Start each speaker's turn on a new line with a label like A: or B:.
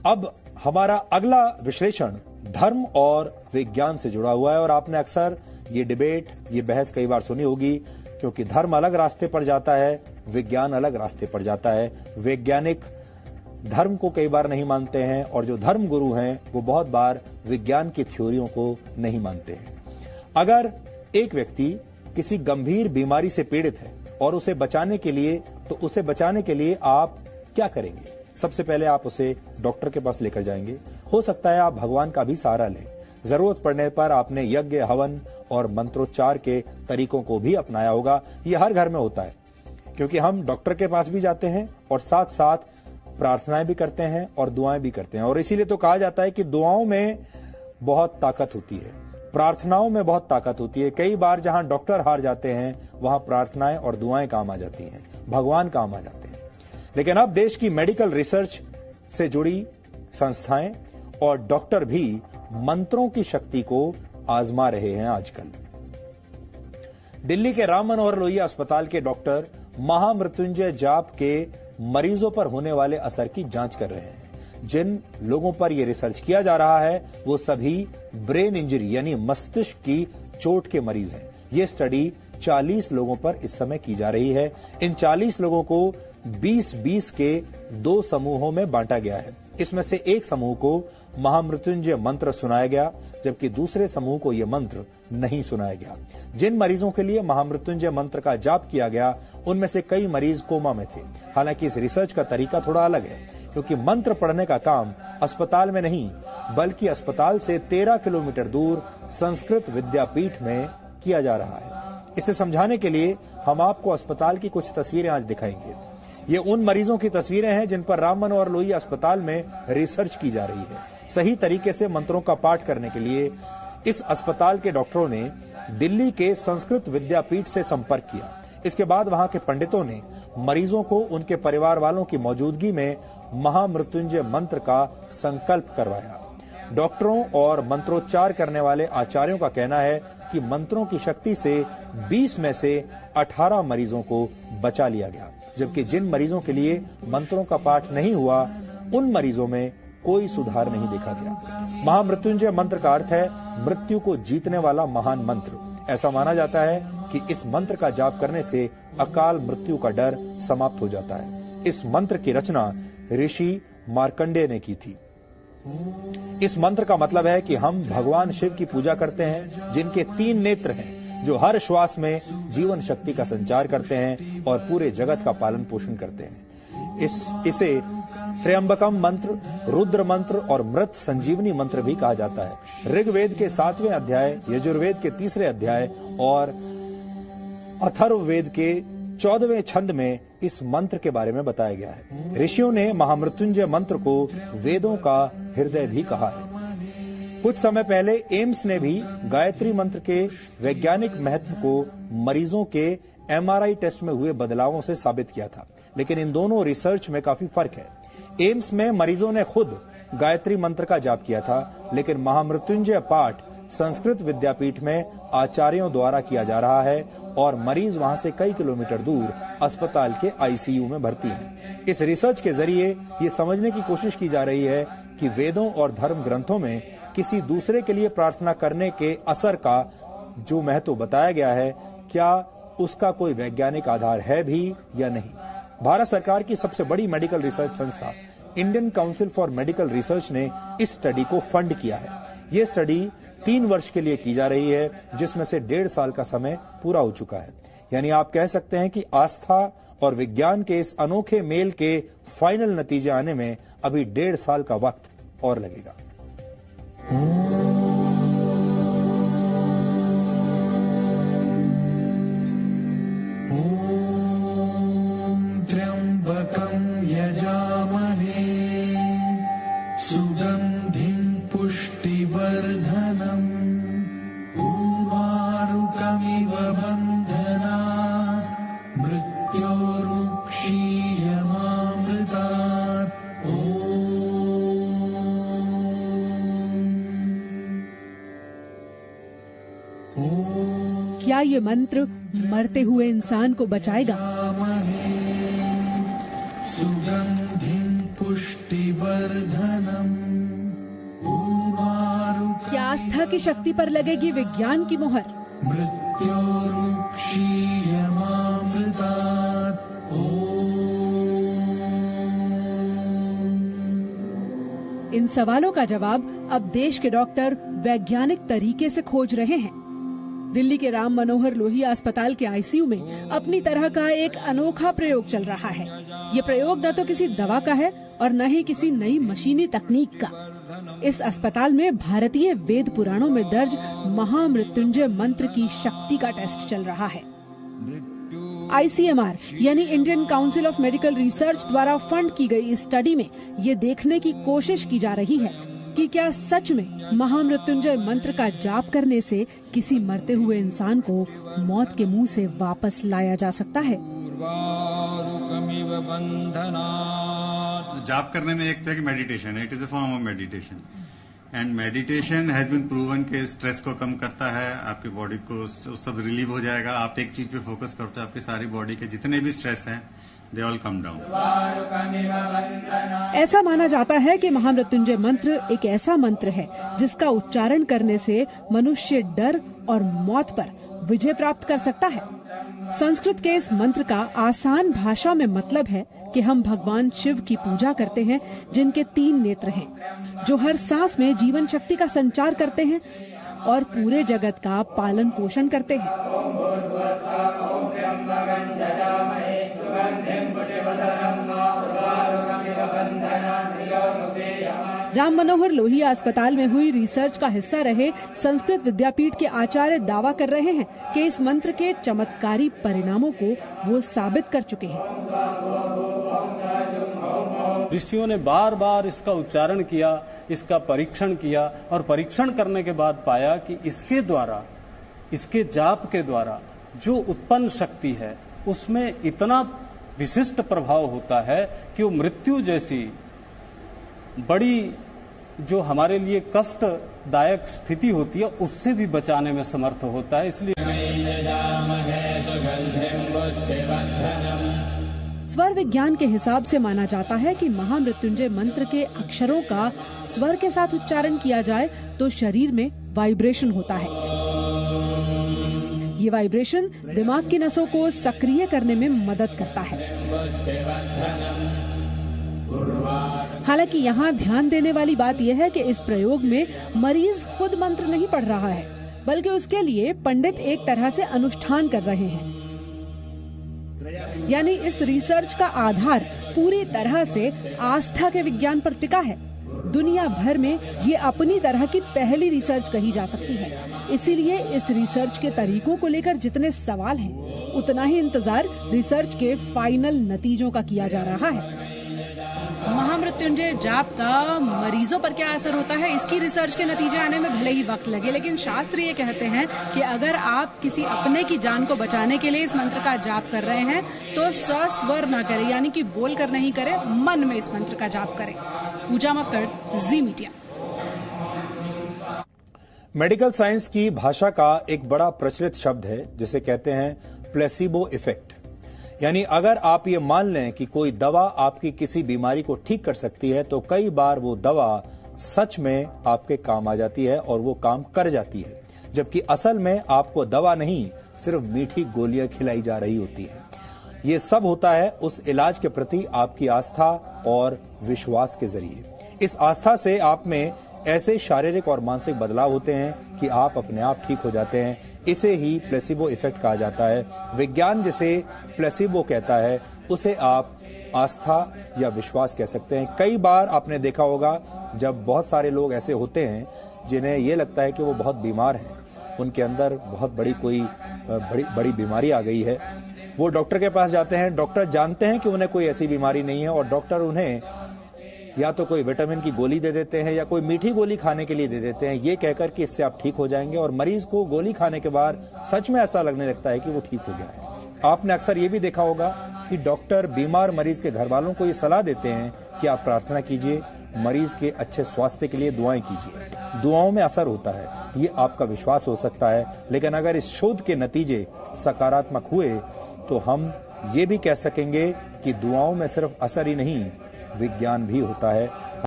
A: अब हमारा अगला विश्लेषण धर्म और विज्ञान से जुड़ा हुआ है और आपने अक्सर ये डिबेट, ये बहस कई बार सुनी होगी, क्योंकि धर्म अलग रास्ते पर जाता है, विज्ञान अलग रास्ते पर जाता है। वैज्ञानिक धर्म को कई बार नहीं मानते हैं और जो धर्म गुरु हैं वो बहुत बार विज्ञान की थ्योरियों को नहीं मानते हैं। अगर एक व्यक्ति किसी गंभीर बीमारी से पीड़ित है और उसे बचाने के लिए आप क्या करेंगे? सबसे पहले आप उसे डॉक्टर के पास लेकर जाएंगे। हो सकता है आप भगवान का भी सहारा लें। जरूरत पड़ने पर आपने यज्ञ, हवन और मंत्रोच्चार के तरीकों को भी अपनाया होगा। ये हर घर में होता है, क्योंकि हम डॉक्टर के पास भी जाते हैं और साथ साथ प्रार्थनाएं भी करते हैं और दुआएं भी करते हैं। और इसीलिए तो कहा जाता है कि दुआओं में बहुत ताकत होती है, प्रार्थनाओं में बहुत ताकत होती है। कई बार जहां डॉक्टर हार जाते हैं वहां प्रार्थनाएं और दुआएं काम आ जाती हैं, भगवान काम आ जाते हैं। लेकिन अब देश की मेडिकल रिसर्च से जुड़ी संस्थाएं और डॉक्टर भी मंत्रों की शक्ति को आजमा रहे हैं। आजकल दिल्ली के राम मनोहर लोहिया अस्पताल के डॉक्टर महामृत्युंजय जाप के मरीजों पर होने वाले असर की जांच कर रहे हैं। जिन लोगों पर यह रिसर्च किया जा रहा है वो सभी ब्रेन इंजरी यानी मस्तिष्क की चोट के मरीज हैं। यह स्टडी 40 लोगों पर इस समय की जा रही है। इन 40 लोगों को 20-20 के 2 समूहों में बांटा गया है। इसमें से एक समूह को महामृत्युंजय मंत्र सुनाया गया, जबकि दूसरे समूह को यह मंत्र नहीं सुनाया गया। जिन मरीजों के लिए महामृत्युंजय मंत्र का जाप किया गया उनमें से कई मरीज कोमा में थे। हालांकि इस रिसर्च का तरीका थोड़ा अलग है, क्योंकि मंत्र पढ़ने का काम अस्पताल में नहीं बल्कि अस्पताल से 13 किलोमीटर दूर संस्कृत विद्यापीठ में किया जा रहा है। इसे समझाने के लिए हम आपको अस्पताल की कुछ तस्वीरें आज दिखाएंगे। ये उन मरीजों की तस्वीरें हैं जिन पर राम मनोहर लोहिया अस्पताल में रिसर्च की जा रही है। सही तरीके से मंत्रों का पाठ करने के लिए इस अस्पताल के डॉक्टरों ने दिल्ली के संस्कृत विद्यापीठ से संपर्क किया। इसके बाद वहां के पंडितों ने मरीजों को उनके परिवार वालों की मौजूदगी में महामृत्युंजय मंत्र का संकल्प करवाया। डॉक्टरों और मंत्रोच्चार करने वाले आचार्यों का कहना है कि मंत्रों की शक्ति से 20 में से 18 मरीजों को बचा लिया गया, जबकि जिन मरीजों के लिए मंत्रों का पाठ नहीं हुआ उन मरीजों में कोई सुधार नहीं देखा गया। महामृत्युंजय मंत्र का अर्थ है मृत्यु को जीतने वाला महान मंत्र। ऐसा माना जाता है कि इस मंत्र का जाप करने से अकाल मृत्यु का डर समाप्त हो जाता है। इस मंत्र की रचना ऋषि मार्कंडेय ने की थी। इस मंत्र का मतलब है कि हम भगवान शिव की पूजा करते हैं, जिनके 3 नेत्र हैं, जो हर श्वास में जीवन शक्ति का संचार करते हैं और पूरे जगत का पालन पोषण करते हैं। इसे त्र्यंबकम मंत्र, रुद्र मंत्र और मृत संजीवनी मंत्र भी कहा जाता है। ऋग्वेद के 7वें अध्याय, यजुर्वेद के 3रे अध्याय और अथर्ववेद के 14वें छंद में इस मंत्र के बारे में बताया गया है। ऋषियों ने महामृत्युंजय मंत्र को वेदों का हृदय भी कहा है। कुछ समय पहले एम्स ने भी गायत्री मंत्र के वैज्ञानिक महत्व को मरीजों के MRI टेस्ट में हुए बदलावों से साबित किया था, लेकिन इन दोनों रिसर्च में काफी फर्क है। एम्स में मरीजों ने खुद गायत्री मंत्र का जाप किया था, लेकिन महामृत्युंजय पाठ संस्कृत विद्यापीठ में आचार्यों द्वारा किया जा रहा है और मरीज वहां से कई किलोमीटर दूर अस्पताल के ICU में भर्ती हैं। इस रिसर्च के जरिए ये समझने की कोशिश की जा रही है कि वेदों और धर्म ग्रंथों में किसी दूसरे के लिए प्रार्थना करने के असर का जो महत्व बताया गया है, क्या उसका कोई वैज्ञानिक आधार है भी या नहीं। भारत सरकार की सबसे बड़ी मेडिकल रिसर्च संस्था Indian council for medical research ने इस स्टडी को फंड किया है। ये स्टडी 3 वर्ष के लिए की जा रही है, जिसमें से 1.5 साल का समय पूरा हो चुका है। यानी आप कह सकते हैं कि आस्था और विज्ञान के इस अनोखे मेल के फाइनल नतीजे आने में अभी 1.5 साल का वक्त और लगेगा।
B: त्र्यंबकं यजामहे सुगंधिं पुष्टिवर्धनम् उर्वारुकमिव बन्धनात् मृत्योर्मुक्षीयमामृतात्।
C: क्या ये मंत्र मरते हुए इंसान को बचाएगा?
B: सुगंधिं पुष्टि वर्धनम् ऊर्वारुकमिव
C: क्या आस्था की शक्ति पर लगेगी विज्ञान की मोहर?
B: मृत्योर्मुक्षीयमामृतात्
C: इन सवालों का जवाब अब देश के डॉक्टर वैज्ञानिक तरीके से खोज रहे हैं। दिल्ली के राम मनोहर लोहिया अस्पताल के आईसीयू में अपनी तरह का एक अनोखा प्रयोग चल रहा है। ये प्रयोग न तो किसी दवा का है और न ही किसी नई मशीनी तकनीक का। इस अस्पताल में भारतीय वेद पुराणों में दर्ज महामृत्युंजय मंत्र की शक्ति का टेस्ट चल रहा है। ICMR यानी Indian council of medical research द्वारा फंड की गई इस स्टडी में ये देखने की कोशिश की जा रही है कि क्या सच में महामृत्युंजय मंत्र का जाप करने से किसी मरते हुए इंसान को मौत के मुंह से वापस लाया जा सकता है।
D: जाप करने में एक तरह की मेडिटेशन है, it is a form of meditation and meditation has been proven के स्ट्रेस को कम करता है, आपकी बॉडी को सब रिलीव हो जाएगा। आप एक चीज पे फोकस करते हो, आपकी सारी बॉडी के जितने भी स्ट्रेस हैं दे ऑल कम डाउन।
C: ऐसा माना जाता है कि महामृत्युंजय मंत्र एक ऐसा मंत्र है जिसका उच्चारण करने से मनुष्य डर और मौत पर विजय प्राप्त कर सकता है। संस्कृत के इस मंत्र का आसान भाषा में मतलब है कि हम भगवान शिव की पूजा करते हैं जिनके 3 नेत्र हैं, जो हर सांस में जीवन शक्ति का संचार करते हैं और पूरे जगत का पालन पोषण करते हैं। राम मनोहर लोहिया अस्पताल में हुई रिसर्च का हिस्सा रहे संस्कृत विद्यापीठ के आचार्य दावा कर रहे हैं कि इस मंत्र के चमत्कारी परिणामों को वो साबित कर चुके हैं।
E: ऋषियों ने बार बार इसका उच्चारण किया, इसका परीक्षण किया और परीक्षण करने के बाद पाया कि इसके द्वारा, इसके जाप के द्वारा जो उत्पन्न शक्ति है उसमें इतना विशिष्ट प्रभाव होता है कि वो मृत्यु जैसी बड़ी जो हमारे लिए कष्टदायक स्थिति होती है उससे भी बचाने में समर्थ होता है। इसलिए
C: स्वर विज्ञान के हिसाब से माना जाता है कि महामृत्युंजय मंत्र के अक्षरों का स्वर के साथ उच्चारण किया जाए तो शरीर में वाइब्रेशन होता है। ये वाइब्रेशन दिमाग की नसों को सक्रिय करने में मदद करता है। हालांकि यहाँ ध्यान देने वाली बात यह है कि इस प्रयोग में मरीज खुद मंत्र नहीं पढ़ रहा है, बल्कि उसके लिए पंडित एक तरह से अनुष्ठान कर रहे हैं। यानी इस रिसर्च का आधार पूरी तरह से आस्था के विज्ञान पर टिका है। दुनिया भर में ये अपनी तरह की पहली रिसर्च कही जा सकती है। इसीलिए इस रिसर्च के तरीकों को लेकर जितने सवाल हैं, उतना ही इंतजार रिसर्च के फाइनल नतीजों का किया जा रहा है। महामृत्युंजय जाप का मरीजों पर क्या असर होता है, इसकी रिसर्च के नतीजे आने में भले ही वक्त लगे, लेकिन शास्त्र ये कहते हैं कि अगर आप किसी अपने की जान को बचाने के लिए इस मंत्र का जाप कर रहे हैं तो सस्वर ना करें, यानी कि बोल कर नहीं करें, मन में इस मंत्र का जाप करें। पूजा मक्कड़, जी मीडिया।
A: मेडिकल साइंस की भाषा का एक बड़ा प्रचलित शब्द है जिसे कहते हैं प्लेसिबो इफेक्ट। यानी अगर आप ये मान लें कि कोई दवा आपकी किसी बीमारी को ठीक कर सकती है तो कई बार वो दवा सच में आपके काम आ जाती है और वो काम कर जाती है, जबकि असल में आपको दवा नहीं सिर्फ मीठी गोलियां खिलाई जा रही होती है। ये सब होता है उस इलाज के प्रति आपकी आस्था और विश्वास के जरिए। इस आस्था से आप में ऐसे शारीरिक और मानसिक बदलाव होते हैं कि आप अपने आप ठीक हो जाते हैं। इसे ही प्लेसिबो इफेक्ट कहा जाता है। विज्ञान जिसे प्लेसिबो कहता है उसे आप आस्था या विश्वास कह सकते हैं। कई बार आपने देखा होगा जब बहुत सारे लोग ऐसे होते हैं जिन्हें ये लगता है कि वो बहुत बीमार हैं, उनके अंदर बहुत बड़ी कोई बड़ी बीमारी आ गई है, वो डॉक्टर के पास जाते हैं। डॉक्टर जानते हैं कि उन्हें कोई ऐसी बीमारी नहीं है और डॉक्टर उन्हें या तो कोई विटामिन की गोली दे देते हैं या कोई मीठी गोली खाने के लिए दे देते हैं, ये कहकर कि इससे आप ठीक हो जाएंगे। और मरीज को गोली खाने के बाद सच में ऐसा लगने लगता है कि वो ठीक हो गया है। आपने अक्सर ये भी देखा होगा कि डॉक्टर बीमार मरीज के घर वालों को ये सलाह देते हैं कि आप प्रार्थना कीजिए, मरीज के अच्छे स्वास्थ्य के लिए दुआएं कीजिए। दुआओं में असर होता है, ये आपका विश्वास हो सकता है, लेकिन अगर इस शोध के नतीजे सकारात्मक हुए तो हम ये भी कह सकेंगे कि दुआओं में सिर्फ असर ही नहीं, विज्ञान भी होता है।